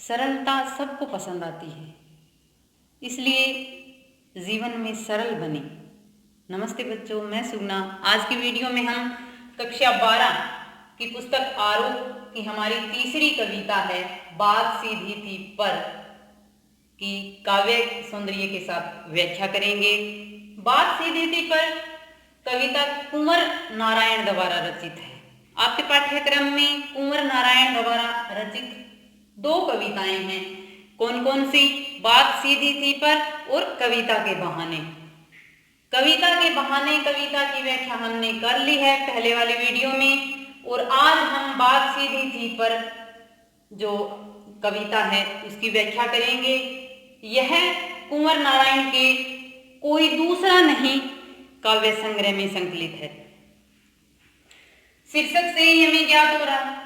सरलता सबको पसंद आती है, इसलिए जीवन में सरल बने। नमस्ते बच्चों, मैं सुगना। आज की वीडियो में हम कक्षा 12 की पुस्तक आरोप की हमारी तीसरी कविता है बात सीधी थी पर की काव्य सौंदर्य के साथ व्याख्या करेंगे। बात सीधी थी पर कविता कुंवर नारायण द्वारा रचित है। आपके पाठ्यक्रम में कुंवर नारायण द्वारा रचित 2 कविताएं हैं। कौन कौन सी? बात सीधी थी पर और कविता के बहाने। कविता के बहाने कविता की व्याख्या हमने कर ली है पहले वाली वीडियो में, और आज हम बात सीधी थी पर जो कविता है उसकी व्याख्या करेंगे। यह कुंवर नारायण के कोई दूसरा नहीं काव्य संग्रह में संकलित है। शीर्षक से ही हमें ज्ञात हो रहा,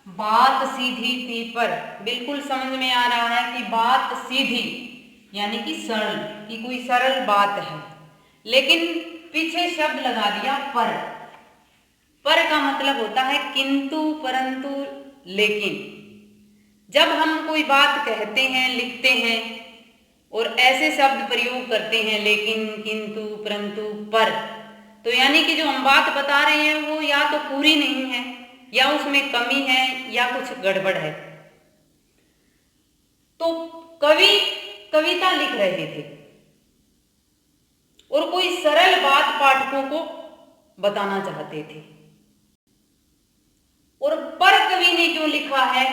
बात सीधी थी पर। बिल्कुल समझ में आ रहा है कि बात सीधी यानी कि सरल, कि कोई सरल बात है, लेकिन पीछे शब्द लगा दिया पर। पर का मतलब होता है किंतु, परंतु, लेकिन। जब हम कोई बात कहते हैं, लिखते हैं और ऐसे शब्द प्रयोग करते हैं लेकिन, किंतु, परंतु, पर, तो यानी कि जो हम बात बता रहे हैं वो या तो पूरी नहीं है, या उसमें कमी है, या कुछ गड़बड़ है। तो कवि कविता लिख रहे थे और कोई सरल बात पाठकों को बताना चाहते थे। और पर कवि ने क्यों लिखा है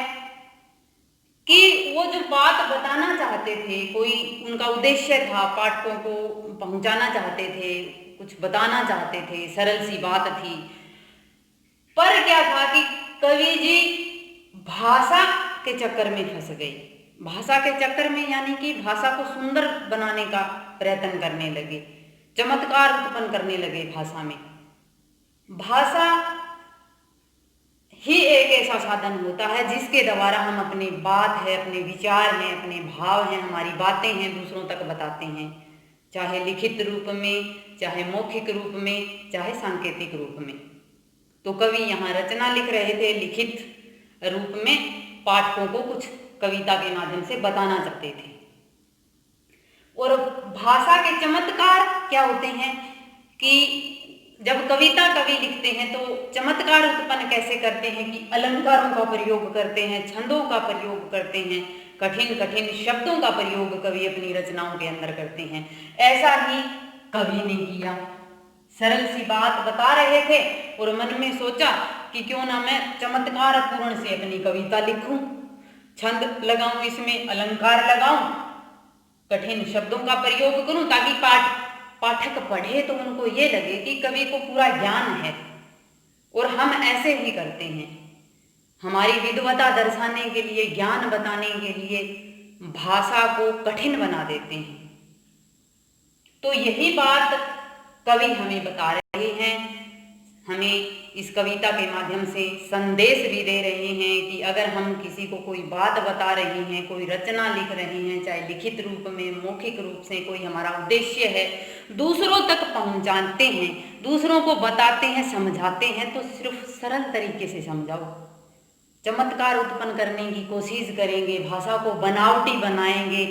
कि वो जो बात बताना चाहते थे, कोई उनका उद्देश्य था, पाठकों को पहुंचाना चाहते थे, कुछ बताना चाहते थे, सरल सी बात थी। पर क्या था कि कवि जी भाषा के चक्कर में फंस गई। भाषा के चक्कर में यानी कि भाषा को सुंदर बनाने का प्रयत्न करने लगे, चमत्कार उत्पन्न करने लगे भाषा में। भाषा ही एक ऐसा साधन होता है जिसके द्वारा हम अपनी बात है, अपने विचार हैं, अपने भाव हैं, हमारी बातें हैं दूसरों तक बताते हैं, चाहे लिखित रूप में, चाहे मौखिक रूप में, चाहे सांकेतिक रूप में। तो कवि यहाँ रचना लिख रहे थे, लिखित रूप में पाठकों को कुछ कविता के माध्यम से बताना चाहते थे। और भाषा के चमत्कार क्या होते हैं कि जब कविता कवि लिखते हैं तो चमत्कार उत्पन्न कैसे करते हैं कि अलंकारों का प्रयोग करते हैं, छंदों का प्रयोग करते हैं, कठिन कठिन शब्दों का प्रयोग कवि अपनी रचनाओं के अंदर करते हैं। ऐसा ही कवि ने किया। सरल सी बात बता रहे थे और मन में सोचा कि क्यों ना मैं चमत्कार पूर्ण से अपनी कविता लिखूं, छंद लगाऊं, इसमें अलंकार लगाऊं, कठिन शब्दों का प्रयोग करूं, ताकि पाठक पढ़े तो उनको ये लगे कि कवि को पूरा ज्ञान है। और हम ऐसे ही करते हैं, हमारी विद्वता दर्शाने के लिए, ज्ञान बताने के लिए भाषा को कठिन बना देते हैं। तो यही बात कवि हमें बता रहे हैं, हमें इस कविता के माध्यम से संदेश भी दे रहे हैं कि अगर हम किसी को कोई बात बता रहे हैं, कोई रचना लिख रहे हैं, चाहे लिखित रूप में, मौखिक रूप से, कोई हमारा उद्देश्य है, दूसरों तक पहुंचाते हैं, दूसरों को बताते हैं, समझाते हैं, तो सिर्फ सरल तरीके से समझाओ। चमत्कार उत्पन्न करने की कोशिश करेंगे, भाषा को बनावटी बनाएंगे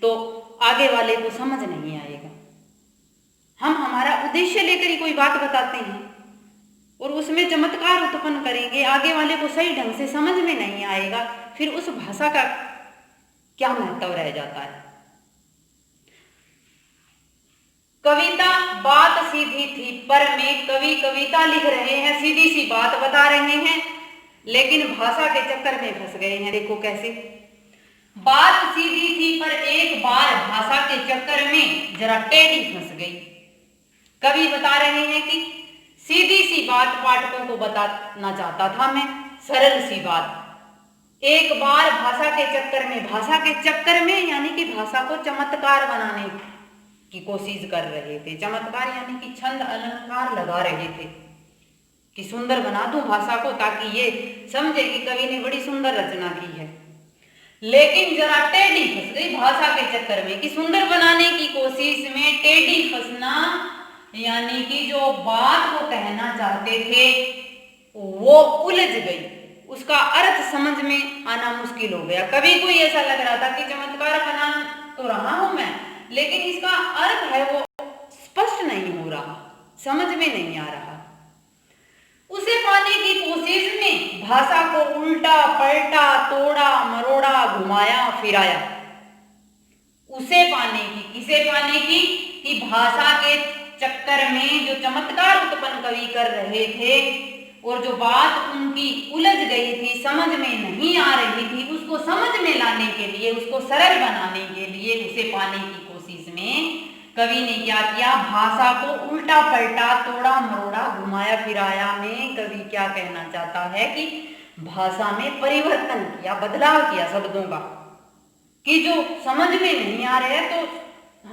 तो आगे वाले को समझ नहीं आएगा। हम हमारा उद्देश्य लेकर ही कोई बात बताते हैं और उसमें चमत्कार उत्पन्न करेंगे, आगे वाले को सही ढंग से समझ में नहीं आएगा, फिर उस भाषा का क्या महत्व रह जाता है। कविता बात सीधी थी पर में कवि कविता लिख रहे हैं, सीधी सी बात बता रहे हैं, लेकिन भाषा के चक्कर में फंस गए हैं। देखो कैसे। बात सीधी थी पर एक बार भाषा के चक्कर में जरा टेढ़ी फंस गई। कवि बता रहे हैं कि सीधी सी बात पाठकों को बताना चाहता था मैं, सरल सी बात। एक बार भाषा के चक्कर में यानी कि भाषा को चमत्कार बनाने की कोशिश कर रहे थे। चमत्कार यानी कि छंद अलंकार लगा रहे थे कि सुंदर बना दूं भाषा को, ताकि ये समझे कि कवि ने बड़ी सुंदर रचना की है। लेकिन जरा टेढ़ी फंस गई भाषा के चक्कर में, कि सुंदर बनाने की कोशिश में टेढ़ी फंसना यानी कि जो बात को कहना चाहते थे वो उलझ गई, उसका अर्थ समझ में आना मुश्किल हो गया। कभी कोई ऐसा लग रहा था कि चमत्कार बना तो रहा हूं मैं, लेकिन इसका अर्थ है वो स्पष्ट नहीं हो रहा, समझ में नहीं आ रहा। उसे पाने की कोशिश में भाषा को उल्टा पलटा, तोड़ा मरोड़ा, घुमाया फिराया। उसे पाने की, किसे पाने की? कि भाषा के चक्कर में जो चमत्कार उत्पन्न कवि कर रहे थे और जो बात उनकी उलझ गई थी, समझ में नहीं आ रही थी, उसको समझ में लाने के लिए, उसको सरल बनाने के लिए, उसे पाने की कोशिश में कवि ने क्या किया? भाषा को उल्टा पलटा, तोड़ा मरोड़ा, घुमाया फिराया में कवि क्या कहना चाहता है कि भाषा में परिवर्तन किया, बदलाव किया शब्दों का, कि जो समझ में नहीं आ रहे हैं तो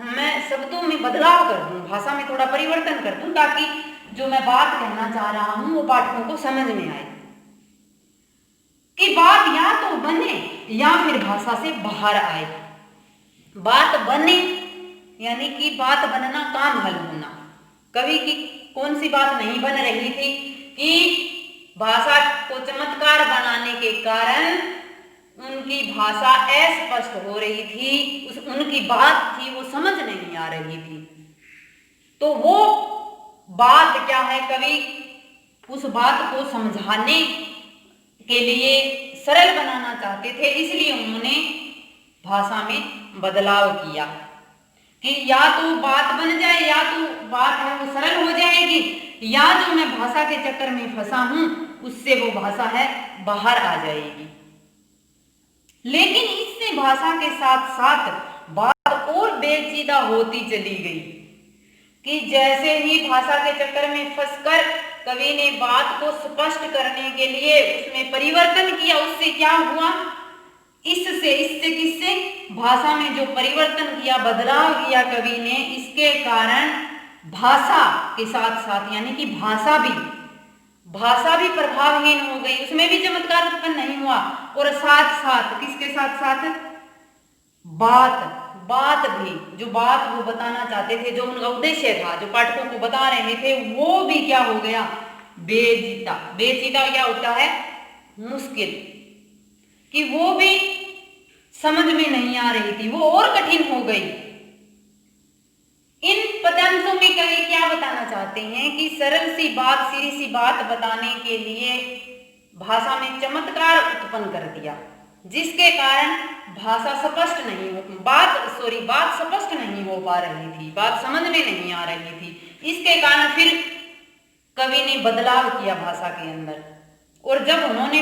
मैं शब्दों में बदलाव कर दूं, भाषा में थोड़ा परिवर्तन कर दूं, ताकि जो मैं बात कहना चाह रहा हूं वो पाठकों को समझ में आए, कि बात या तो बने या फिर भाषा से बाहर आए। बात बने यानी कि बात बनना, काम हल होना। कवि की कौन सी बात नहीं बन रही थी? कि भाषा को चमत्कार बनाने के कारण उनकी भाषा अस्पष्ट हो रही थी, उनकी बात थी वो समझ नहीं आ रही थी। तो वो बात क्या है? कवि उस बात को समझाने के लिए सरल बनाना चाहते थे, इसलिए उन्होंने भाषा में बदलाव किया कि या तो बात बन जाए, या तो बात है वो सरल हो जाएगी, या जो मैं भाषा के चक्कर में फंसा हूं उससे वो भाषा है बाहर आ जाएगी। लेकिन इससे भाषा के साथ साथ बात और पेचीदा होती चली गई कि जैसे ही भाषा के चक्कर में फंसकर कवि ने बात को स्पष्ट करने के लिए उसमें परिवर्तन किया, उससे क्या हुआ? इससे किससे? भाषा में जो परिवर्तन किया, बदलाव किया कवि ने, इसके कारण भाषा के साथ साथ यानी कि भाषा भी प्रभावहीन हो गई, उसमें भी चमत्कार उत्पन्न नहीं हुआ। और साथ साथ किसके साथ साथ? बात भी, जो बात वो बताना चाहते थे, जो उनका उद्देश्य था, जो पाठकों को बता रहे थे, वो भी क्या हो गया? बेचीदा क्या होता है? मुश्किल, कि वो भी समझ में नहीं आ रही थी, वो और कठिन हो गई। इन पदांशों में कवि क्या बताना चाहते हैं कि सरल सी बात, सीधी सी बात बताने के लिए भाषा में चमत्कार उत्पन्न कर दिया, जिसके कारण भाषा स्पष्ट नहीं हो, बात स्पष्ट नहीं हो पा रही थी, बात समझ में नहीं आ रही थी। इसके कारण फिर कवि ने बदलाव किया भाषा के अंदर, और जब उन्होंने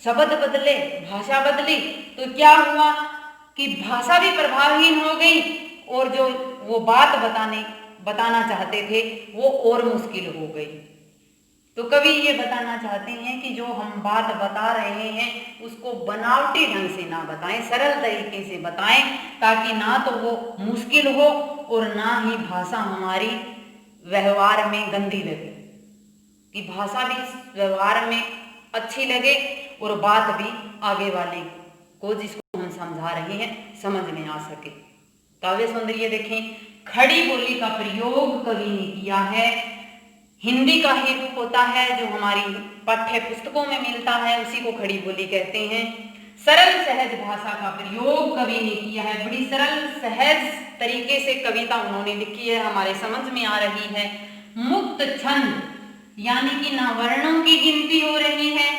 शब्द बदले, भाषा बदली, तो क्या हुआ कि भाषा भी प्रभावहीन हो गई और जो वो बात बताना चाहते थे वो और मुश्किल हो गई। तो कवि ये बताना चाहते हैं कि जो हम बात बता रहे हैं उसको बनावटी ढंग से ना बताएं, सरल तरीके से बताएं, ताकि ना तो वो मुश्किल हो और ना ही भाषा हमारी व्यवहार में गंदी लगे, कि भाषा भी व्यवहार में अच्छी लगे और बात भी आगे वाले को, जिसको हम समझा रहे हैं, समझ में आ सके। काव्य सौंदर्य देखें, खड़ी बोली का प्रयोग कवि ने किया है। हिंदी का ही रूप होता है जो हमारी पाठ्य पुस्तकों में मिलता है, उसी को खड़ी बोली कहते हैं। सरल सहज भाषा का प्रयोग कवि ने किया है, बड़ी सरल सहज तरीके से कविता उन्होंने लिखी है, हमारे समझ में आ रही है। मुक्त छंद, यानी कि ना वर्णों की गिनती हो रही है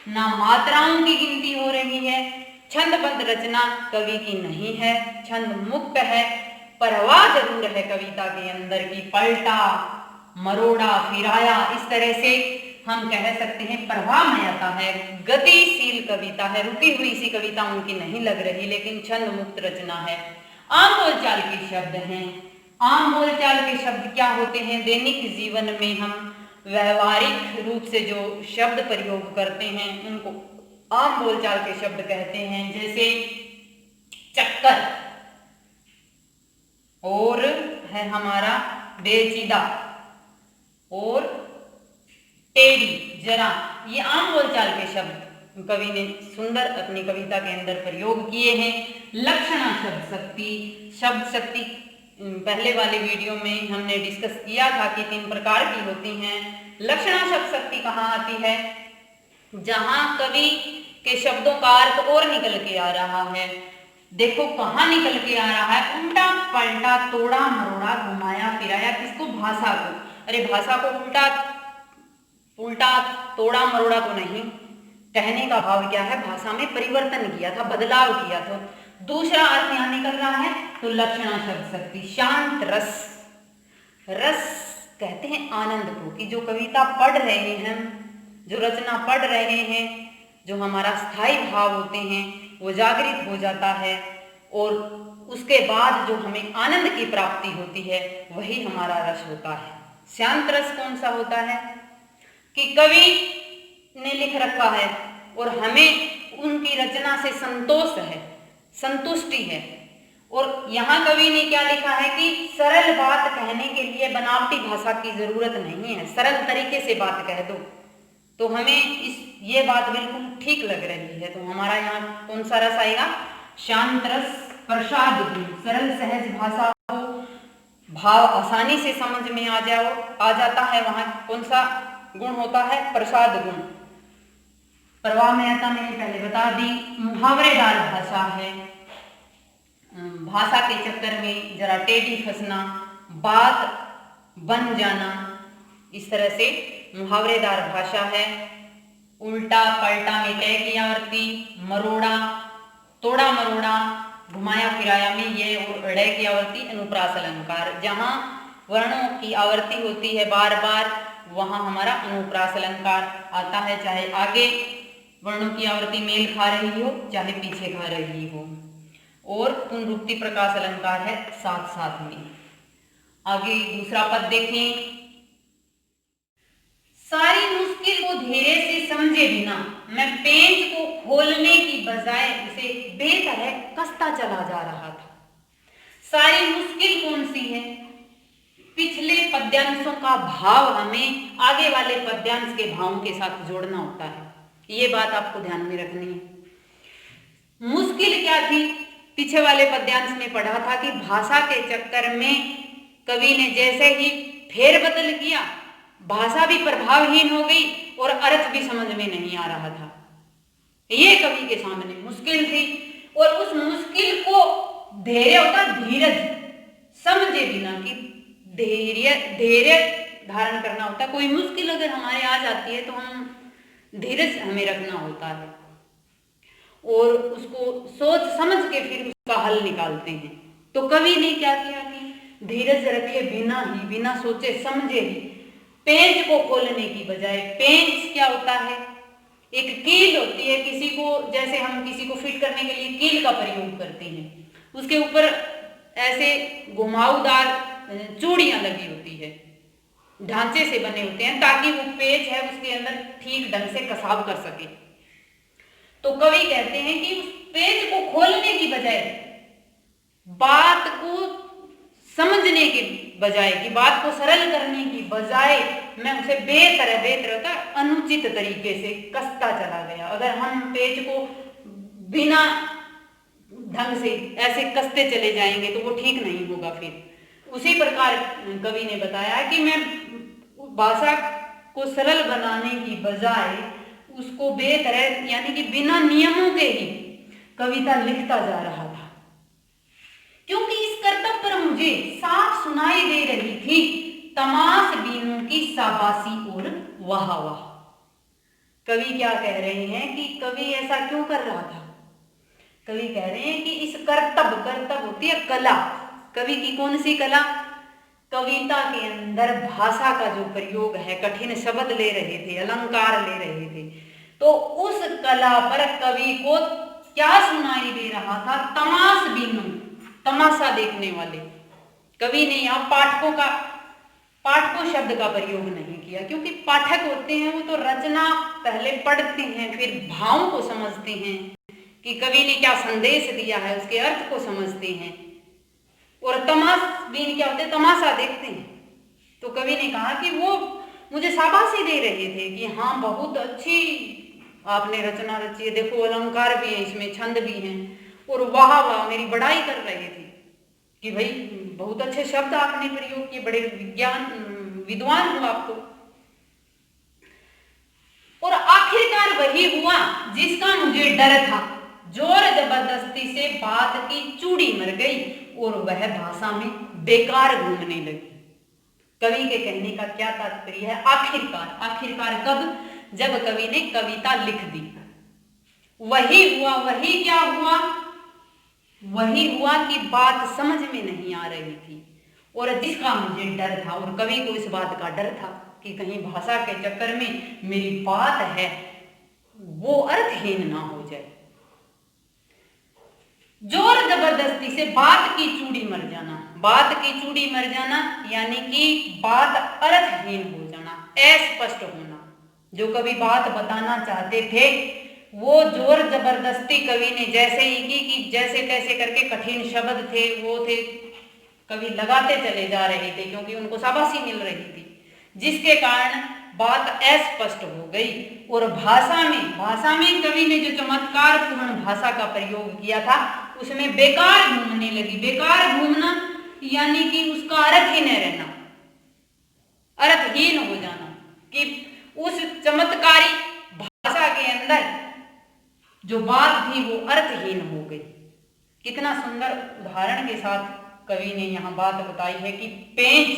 ना मात्राओं की गिनती हो रही है। छंदबद्ध रचना कवि की नहीं है, छंद मुक्त है। परवाह जरूर है कविता के अंदर की, पलटा मरोड़ा फिराया, इस तरह से हम कह सकते हैं प्रवाहमयता है, गतिशील कविता है, रुकी हुई सी कविता उनकी नहीं लग रही, लेकिन छंद मुक्त रचना है। आम बोलचाल के शब्द हैं। आम बोलचाल के शब्द क्या होते हैं? दैनिक जीवन में हम व्यवहारिक रूप से जो शब्द प्रयोग करते हैं उनको आम बोलचाल के शब्द कहते हैं। जैसे चक्कर, और है हमारा बेचीदा, और टेढ़ी, जरा, ये आम बोलचाल के शब्द कवि ने सुंदर अपनी कविता के अंदर प्रयोग किए हैं। लक्षणा शब्द शक्ति, शब्द शक्ति पहले वाले वीडियो में हमने डिस्कस किया था कि 3 प्रकार की होती हैं। लक्षणा शब्द शक्ति कहाँ आती है? जहां कवि के शब्दों का अर्थ और निकल के आ रहा है। देखो कहाँ निकल के आ रहा है, उल्टा पलटा तोड़ा मरोड़ा घुमाया फिराया, किसको, भाषा को। अरे भाषा को उल्टा उल्टा तोड़ा मरोड़ा तो नहीं, कहने का भाव क्या है, भाषा में परिवर्तन किया था, बदलाव किया था। दूसरा अर्थ यहाँ निकल रहा है तो लक्षणा शब्द शक्ति, शांत रस। रस कहते हैं आनंद को, कि जो कविता पढ़ रहे हैं, जो रचना पढ़ रहे हैं, जो हमारा स्थायी भाव होते हैं वो जागृत हो जाता है, और उसके बाद जो हमें आनंद की प्राप्ति होती है वही हमारा रस होता है। शांत रस कौन सा होता है कि कवि ने लिख रखा है और हमें उनकी रचना से संतोष है, संतुष्टि है। और यहाँ कवि ने क्या लिखा है कि सरल बात कहने के लिए बनावटी भाषा की जरूरत नहीं है, सरल तरीके से बात कह दो। तो हमें ये बात बिल्कुल ठीक लग रही है। तो हमारा यहाँ कौन सा रस आएगा, शांत रस, प्रसाद गुण, सरल सहज भाषा हो, भाव आसानी से समझ में आ जाता है, वहां कौन सा गुण होता है, प्रसाद गुण। प्रवाहमयता मैंने पहले बता दी, मुहावरेदार भाषा है, भाषा के चक्कर में जरा टेढ़ी फंसना, बात बन जाना, इस तरह से मुहावरेदार भाषा है। उल्टा पलटा में तय की आवृत्ति, मरोड़ा तोड़ा मरोड़ा घुमाया फिराया में ये और ड़ की आवृत्ति, अनुप्रास अलंकार। जहां वर्णों की आवृत्ति होती है बार बार वहां हमारा अनुप्रास अलंकार आता है, चाहे आगे वर्णों की आवृत्ति मेल खा रही हो चाहे पीछे खा रही हो। और पुनरुक्ति प्रकाश अलंकार है साथ साथ में। आगे दूसरा पद देखें, सारी मुश्किल को धीरे से समझे बिना मैं पेंच को खोलने की बजाय उसे बेतरह कसता चला जा रहा था। सारी मुश्किल कौन सी है, पिछले पद्यांशों का भाव हमें आगे वाले पद्यांश के भावों के साथ जोड़ना होता है, ये बात आपको ध्यान में रखनी है। मुश्किल क्या थी, पीछे वाले पद्यांश में पढ़ा था कि भाषा के चक्कर में कवि ने जैसे ही फेरबदल किया, भाषा भी प्रभावहीन हो गई और अर्थ भी समझ में नहीं आ रहा था। ये कवि के सामने मुश्किल थी, और उस मुश्किल को धैर्य होता, धीरज, समझे बिना कि धैर्य धारण करना होता। कोई मुश्किल अगर हमारे आ जाती है तो हम धीरज हमें रखना होता है और उसको सोच समझ के फिर उसका हल निकालते हैं। तो कवि ने क्या किया कि धीरज रखे बिना ही, बिना सोचे समझे ही पेंच को खोलने की बजाय, पेंच क्या होता है, एक कील होती है, किसी को जैसे हम किसी को फिट करने के लिए कील का प्रयोग करते हैं, उसके ऊपर ऐसे घुमावदार चूड़ियां लगी होती है, ढांचे से बने होते हैं ताकि वो पेंच है उसके अंदर ठीक ढंग से कसाव कर सके। तो कवि कहते हैं कि उस पेंच को खोलने की बजाय, बात को समझने के बजाय, कि बात को सरल करने की बजाय मैं उसे बेतरह का अनुचित तरीके से कसता चला गया। अगर हम पेज को बिना ढंग से ऐसे कसते चले जाएंगे तो वो ठीक नहीं होगा। फिर उसी प्रकार कवि ने बताया कि मैं भाषा को सरल बनाने की बजाय उसको बेतरह यानी कि बिना नियमों के ही कविता लिखता जा रहा था, क्योंकि इस कर्तव्य पर मुझे साफ सुनाई दे रही थी तमाश बीनों की शाबाशी और वाह वाह। कवि क्या कह रहे हैं कि कवि ऐसा क्यों कर रहा था? कवि कह रहे हैं कि इस कर्तव्य होती है कला, कवि की कौन सी कला? कविता के अंदर भाषा का जो प्रयोग है, कठिन शब्द ले रहे थे, अलंकार ले रहे थे, तो उस कला पर कवि को क्या सुनाई दे रहा था? तमाश बीनों, तमाशा देखने वाले। कवि ने यहाँ पाठकों शब्द का प्रयोग नहीं किया, क्योंकि पाठक होते हैं वो तो रचना पहले पढ़ते हैं, फिर भावों को समझते हैं कि कवि ने क्या संदेश दिया है, उसके अर्थ को समझते हैं। और तमाशबीन क्या होते हैं? तमाशा देखते हैं। तो कवि ने कहा कि वो मुझे शाबाशी दे रहे थे कि हाँ बहुत अच्छी आपने रचना रची है, देखो अलंकार भी है इसमें, छंद भी हैं, और वाह वाह मेरी बड़ाई कर रहे थे कि भाई बहुत अच्छे शब्द आपने प्रयोग किए, बड़े विद्वान हो आप तो। और आखिरकार बेकार वही हुआ जिसका मुझे डर था, जोर जबरदस्ती से बात की चूड़ी मर गई और वह भाषा में बेकार घूमने लगी। कवि के कहने का क्या तात्पर्य है? आखिरकार, आखिरकार कब? जब कवि ने कविता लिख दी। वही हुआ, वही क्या हुआ? वही हुआ कि बात समझ में नहीं आ रही थी और जिसका मुझे डर था, और कवि को इस बात का डर था कि कहीं भाषा के चक्कर में मेरी बात है वो अर्थहीन ना हो जाए। जोर जबरदस्ती से बात की चूड़ी मर जाना, बात की चूड़ी मर जाना यानी कि बात अर्थहीन हो जाना, अस्पष्ट होना। जो कवि बात बताना चाहते थे वो जोर जबरदस्ती कवि ने जैसे ही की कि जैसे तैसे करके कठिन शब्द थे वो थे कवि लगाते चले जा रहे थे क्योंकि उनको शाबाशी मिल रही थी, जिसके कारण बात अस्पष्ट हो गई। और भाषा में कवि ने जो चमत्कार पूर्ण भाषा का प्रयोग किया था उसमें बेकार घूमने लगी। बेकार घूमना यानी कि उसका अर्थ ही न रहना, अर्थहीन हो जाना, कि उस चमत्कारी भाषा के अंदर जो बात थी वो अर्थहीन हो गई। कितना सुंदर उदाहरण के साथ कवि ने यहाँ बात बताई है कि पेंच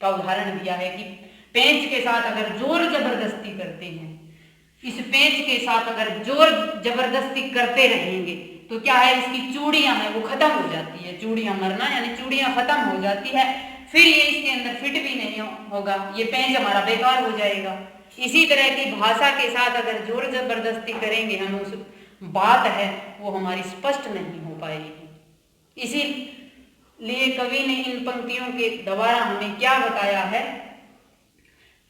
का उदाहरण दिया है कि पेंच के साथ अगर जोर जबरदस्ती करते हैं, इस पेंच के साथ अगर जोर जबरदस्ती करते रहेंगे तो क्या है, इसकी चूड़ियां हैं वो खत्म हो जाती है। चूड़ियां मरना यानी चूड़ियां खत्म हो जाती है, फिर ये इसके अंदर फिट भी नहीं होगा, ये पेंच हमारा बेकार हो जाएगा। इसी तरह की भाषा के साथ अगर जोर जबरदस्ती करेंगे हम, उस बात है वो हमारी स्पष्ट नहीं हो पाएगी। इसीलिए कवि ने इन पंक्तियों के द्वारा हमें क्या बताया है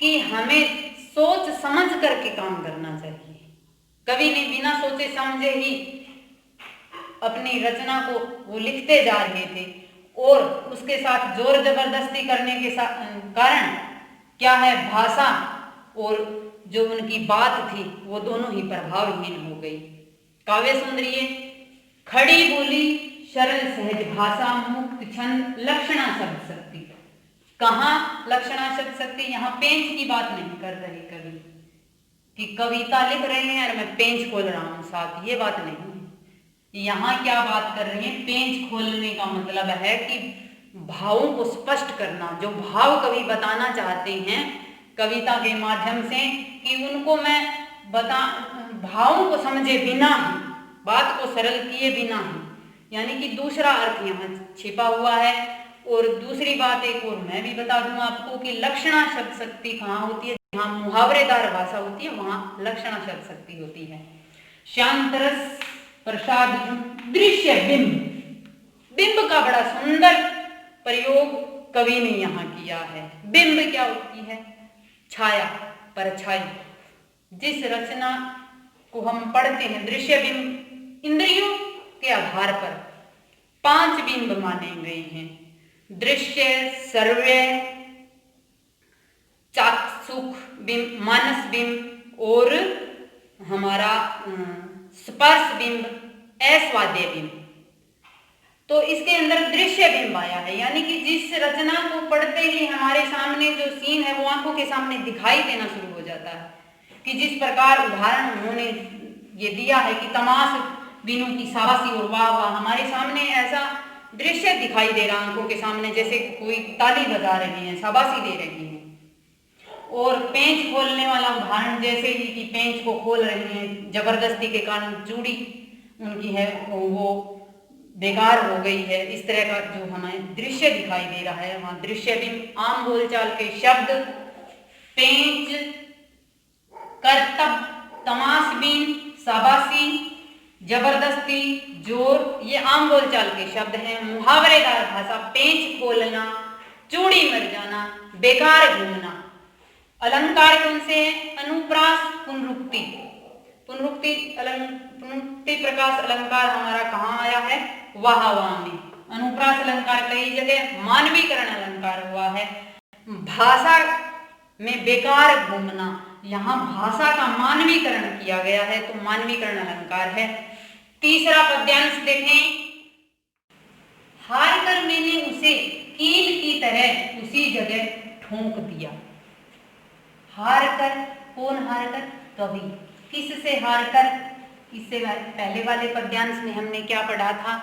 कि हमें सोच समझ करके काम करना चाहिए। कवि ने बिना सोचे समझे ही अपनी रचना को वो लिखते जा रहे थे और उसके साथ जोर जबरदस्ती करने के कारण क्या है, भाषा और जो उनकी बात थी वो दोनों ही प्रभावहीन हो गई। काव्य सुंदरिये, खड़ी बोली सरल सहज भाषा मुक्त छंद लक्षणा शब्द शक्ति। कहाँ लक्षणा शब्द शक्ति? यहाँ पेंच की बात नहीं कर रहे कवि कि कविता लिख रहे हैं और मैं पेंच खोल रहा हूँ साथ, ये बात नहीं है। यहाँ क्या बात कर रहे हैं? पेंच खोलने का मतलब है कि भावों को स्पष्ट करना, जो भाव कवि बताना चाहते हैं कविता के माध्यम से, कि उनको मैं भावों को समझे बिना ही, बात को सरल किए बिना ही, यानी कि दूसरा अर्थ यहाँ छिपा हुआ है। और दूसरी बात एक और मैं भी बता दूं आपको कि लक्षणा शब्द शक्ति कहाँ होती है? जहाँ मुहावरेदार भाषा होती है वहां लक्षणा शब्द शक्ति होती है। शांतरस प्रसाद दृश्य बिंब, बिंब का बड़ा सुंदर प्रयोग कवि ने यहाँ किया है। बिंब क्या होती है? छाया, परछाई। जिस रचना को हम पढ़ते हैं, दृश्य बिंब, इंद्रियों के आधार पर 5 बिंब माने गए हैं: दृश्य, श्रव्य, चाक्षुष बिंब, मानस बिंब और हमारा स्पर्श बिंब, आस्वाद्य बिंब। तो इसके अंदर दृश्य बिंब आया है, यानी कि जिस रचना को पढ़ते ही हमारे सामने जो सीन है वो आंखों के सामने दिखाई देना शुरू हो जाता है। कि जिस प्रकार उदाहरण उन्होंने ये दिया है कि तमाश बिनों की शाबाशी और वाह वाह, हमारे सामने ऐसा दृश्य दिखाई दे रहा आंखों के सामने, जैसे कोई ताली बजा रहे हैं, शाबाशी दे रहे हैं। और पेंच खोलने वाला उदाहरण जैसे ही कि पेंच को खोल रहे हैं, जबरदस्ती के कारण चूड़ी उनकी है वो बेकार हो गई है, इस तरह का जो हमें दृश्य दिखाई दे रहा है वहां दृश्य बिंब। आम बोलचाल के शब्द पेंच, करतब, तमाशबीन, शाबाशी, जबरदस्ती, जोर, ये आम बोलचाल के शब्द हैं। मुहावरेदार भाषा पेंच खोलना, चूड़ी मर जाना, बेकार घूमना। अलंकार कौन से हैं? अनुप्रास, पुनरुक्ति। पुनरुक्ति प्रकाश अलंकार हमारा कहाँ आया है? वाह वाह में। अनुप्रास अलंकार कई जगह मानवीकरण अलंकार हुआ है। भाषा में बेकार घूमना, यहाँ भाषा का मानवीकरण किया गया है तो मानवीकरण अलंकार है। तीसरा पद्यांश देखें, हार कर मैंने उसे कील की तरह उसी जगह ठोंक दिया। हार कर, कौन हार कर? कवि। किससे हारकर। इससे पहले वाले पद्यांश में हमने क्या पढ़ा था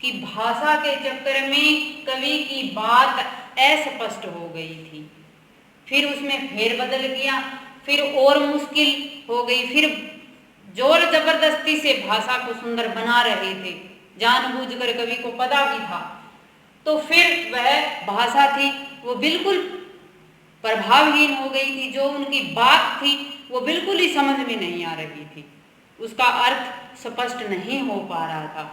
कि भाषा के चक्कर में कवि की बात अस्पष्ट हो गई थी, फिर उसमें फेरबदल किया, फिर और मुश्किल हो गई, फिर जोर जबरदस्ती से भाषा को सुंदर बना रहे थे, जानबूझकर कवि को पता भी था। तो फिर वह भाषा थी वो बिल्कुल प्रभावहीन हो गई थी, जो उनकी बात थी वो बिल्कुल ही समझ में नहीं आ रही थी, उसका अर्थ स्पष्ट नहीं हो पा रहा था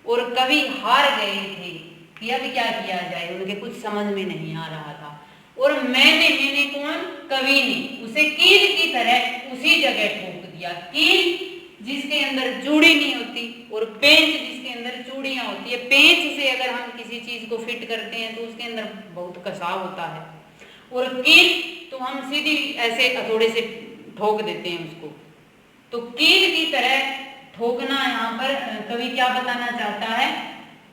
और कवि हार गए थे कि अब क्या किया जाए, उनके कुछ समझ में नहीं आ रहा था। और मैंने कौन, कवि ने उसे कील की तरह उसी जगह ठोक दिया। कील जिसके अंदर चूड़ी नहीं होती और पेंच जिसके अंदर चूड़ियां होती है। पेंच से अगर हम किसी चीज को फिट करते हैं तो उसके अंदर बहुत कसाव होता है, और कील तो हम सीधी ऐसे हथौड़े से ठोक देते हैं उसको। तो कील की तरह ठोकना, यहाँ पर कवि क्या बताना चाहता है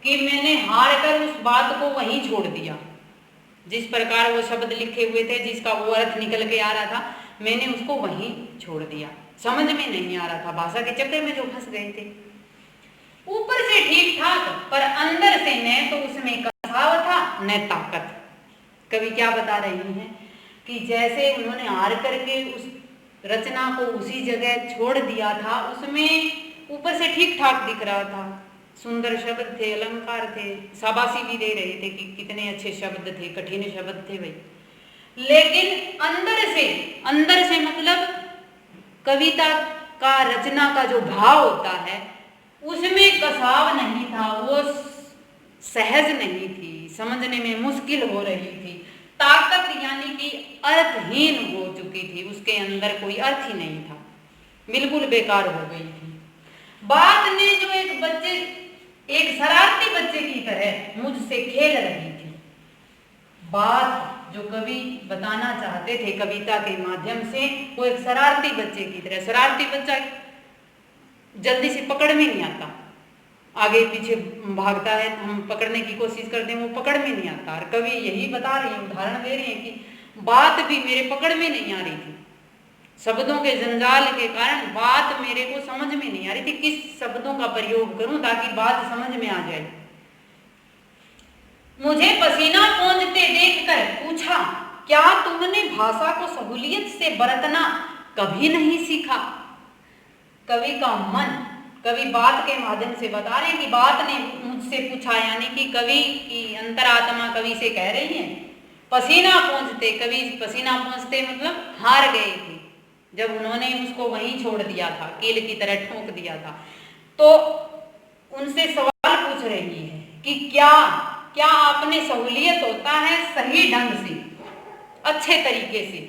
कि मैंने हार कर उस बात को वहीं छोड़ दिया, जिस प्रकार वो शब्द लिखे हुए थे, जिसका वो अर्थ निकल के आ रहा था, मैंने उसको वहीं छोड़ दिया। समझ में नहीं आ रहा था, भाषा के चक्कर में जो फंस गए थे। ऊपर से ठीक ठाक पर अंदर से न तो उसमें कसाव था न ताकत। कवि क्या बता रही हैं कि जैसे उन्होंने हार करके उस रचना को उसी जगह छोड़ दिया था, उसमें ऊपर से ठीक ठाक दिख रहा था, सुंदर शब्द थे, अलंकार थे, शाबाशी भी दे रहे थे कि कितने अच्छे शब्द थे, कठिन शब्द थे भाई, लेकिन अंदर से मतलब कविता का, रचना का जो भाव होता है उसमें कसाव नहीं था, वो सहज नहीं थी, समझने में मुश्किल हो रही थी, ताकत यानी कि अर्थहीन हो चुकी थी, उसके अंदर कोई अर्थ ही नहीं था, बिल्कुल बेकार हो गई थी। बात ने जो एक शरारती बच्चे की तरह मुझसे खेल रही थी। बात जो कवि बताना चाहते थे कविता के माध्यम से, वो एक शरारती बच्चे की तरह। शरारती बच्चा जल्दी से पकड़ में नहीं आता, आगे पीछे भागता है, हम पकड़ने की कोशिश करते हैं, वो पकड़ में नहीं आता। और कवि यही बता रहे हैं, उदाहरण दे रहे हैं कि बात भी मेरे पकड़ में नहीं आ रही थी, शब्दों के जंजाल के कारण बात मेरे को समझ में नहीं आ रही थी, किस शब्दों का प्रयोग करूं ताकि बात समझ में आ जाए। मुझे पसीना पोंछते देखकर पूछा, क्या तुमने भाषा को सहूलियत से बरतना कभी नहीं सीखा? कवि का मन, कवि बात के माध्यम से बता रहे हैं कि बात ने मुझसे पूछा, यानी कि कवि की अंतरात्मा कवि से कह रही है। पसीना पोंछते, कवि पसीना पोंछते मतलब हार गए थे जब उन्होंने उसको वहीं छोड़ दिया था, कील की तरह ठोक दिया था। तो उनसे सवाल पूछ रही है कि क्या आपने सहूलियत होता है सही ढंग से, अच्छे तरीके से,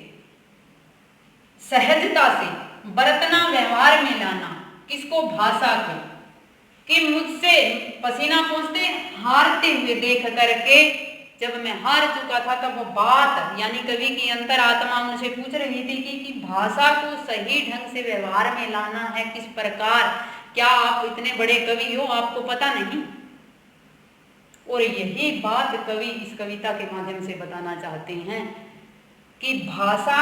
सहजता से बरतना, व्यवहार में लाना, किसको? भाषा को, कि मुझसे पसीना पोंछते हारते हुए देख करके, जब मैं हार चुका था तब वो बात यानी कवि की अंतरात्मा उनसे पूछ रही थी कि भाषा को सही ढंग से व्यवहार में लाना है किस प्रकार? क्या आप इतने बड़े कवि हो, आपको पता नहीं? और यही बात कवि इस कविता के माध्यम से बताना चाहते हैं कि भाषा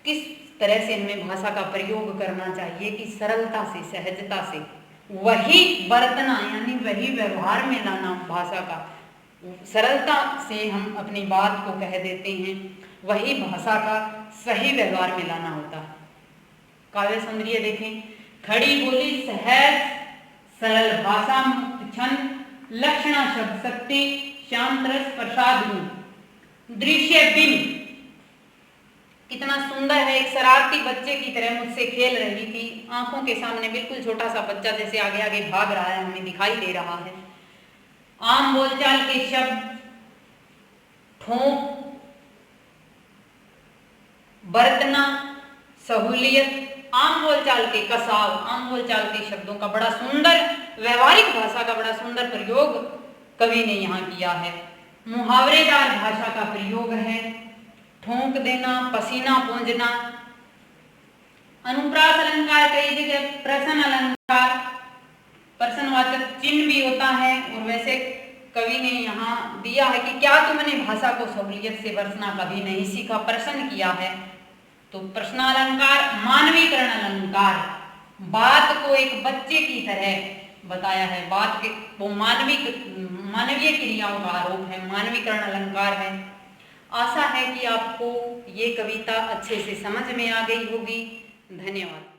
किस तरह से हमें भाषा का प्रयोग करना चाहिए कि सरलता से, सहजता से, वही बरतना यानी वही व्यवहार में लाना, भाषा का सरलता से हम अपनी बात को कह देते हैं, वही भाषा का सही व्यवहार में लाना होता है। काव्य सौंदर्य देखें, खड़ी बोली सहज सरल भाषा, मुक्त छंद, लक्षणा शब्द शक्ति, शांत रस प्रसाद गुण, दृश्य बिन। कितना सुंदर है, एक शरारती बच्चे की तरह मुझसे खेल रही थी, आंखों के सामने बिल्कुल छोटा सा बच्चा जैसे आगे आगे भाग रहा है, हमें दिखाई दे रहा है। आम बोलचाल के शब्द, ठोंक, बरतना, सहूलियत, आम बोलचाल के कसाव, आम बोलचाल के शब्दों का बड़ा सुंदर, व्यवहारिक भाषा का बड़ा सुंदर प्रयोग कवि ने यहाँ किया है। मुहावरेदार भाषा का प्रयोग है, ठोंक देना, पसीना पोंछना, अनुप्रास अलंकार कई जगह प्रश्न अलंकार, प्रश्नवाचक चिन्ह भी होता है। और वैसे कवि ने यहाँ दिया है कि क्या तुमने भाषा को सहूलियत से बरतना कभी नहीं सीखा, प्रश्न किया है। तो प्रश्नालंकार मानवीकरण अलंकार, बात को एक बच्चे की तरह बताया है, बात के वो मानवीय क्रियाओं का आरोप है, मानवीकरण अलंकार है। आशा है कि आपको ये कविता अच्छे से समझ में आ गई होगी। धन्यवाद।